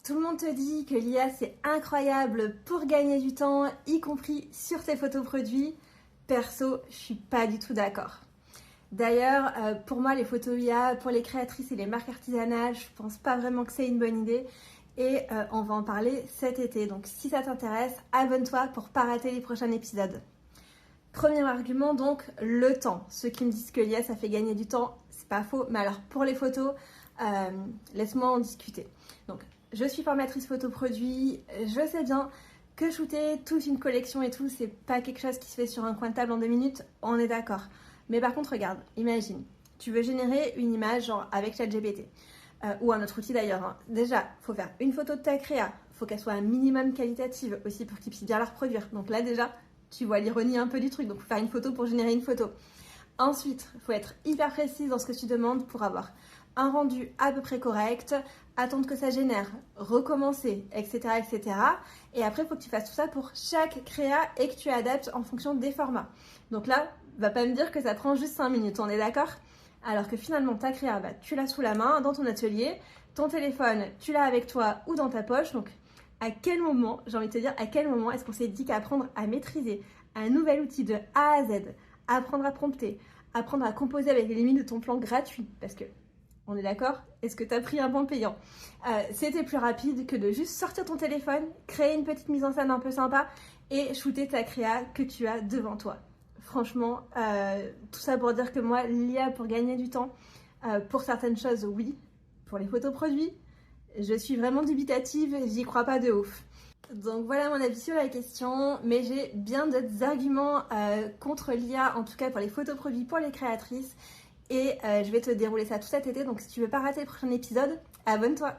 Tout le monde te dit que l'IA c'est incroyable pour gagner du temps, y compris sur tes photos produits. Perso, je suis pas du tout d'accord. D'ailleurs, pour moi, les photos IA, pour les créatrices et les marques artisanales, je pense pas vraiment que c'est une bonne idée. Et on va en parler cet été. Donc si ça t'intéresse, abonne-toi pour pas rater les prochains épisodes. Premier argument, donc, le temps. Ceux qui me disent que l'IA ça fait gagner du temps, c'est pas faux. Mais alors pour les photos, laisse-moi en discuter. Donc, je suis formatrice photo produit, je sais bien que shooter toute une collection et tout, c'est pas quelque chose qui se fait sur un coin de table en 2 minutes, on est d'accord. Mais par contre, regarde, imagine, tu veux générer une image genre avec ChatGPT ou un autre outil d'ailleurs. Hein. Déjà, faut faire une photo de ta créa, faut qu'elle soit un minimum qualitative aussi pour qu'il puisse bien la reproduire. Donc là déjà, tu vois l'ironie un peu du truc, donc faut faire une photo pour générer une photo. Ensuite, il faut être hyper précise dans ce que tu demandes pour avoir un rendu à peu près correct, attendre que ça génère, recommencer, etc. etc. Et après, il faut que tu fasses tout ça pour chaque créa et que tu adaptes en fonction des formats. Donc là, va pas me dire que ça prend juste 5 minutes, on est d'accord? Alors que finalement, ta créa, tu l'as sous la main, dans ton atelier, ton téléphone, tu l'as avec toi ou dans ta poche. Donc, à quel moment, j'ai envie de te dire, à quel moment est-ce qu'on s'est dit qu'apprendre à maîtriser un nouvel outil de A à Z, apprendre à prompter, apprendre à composer avec les limites de ton plan gratuit, parce que, on est d'accord? Est-ce que tu as pris un plan payant? C'était plus rapide que de juste sortir ton téléphone, créer une petite mise en scène un peu sympa et shooter ta créa que tu as devant toi. Franchement, tout ça pour dire que moi, l'IA pour gagner du temps, pour certaines choses, oui. Pour les photos produits, je suis vraiment dubitative, j'y crois pas de ouf. Donc voilà mon avis sur la question, mais j'ai bien d'autres arguments contre l'IA, en tout cas pour les photos produits pour les créatrices. Et je vais te dérouler ça tout cet été, donc si tu veux pas rater le prochain épisode, abonne-toi.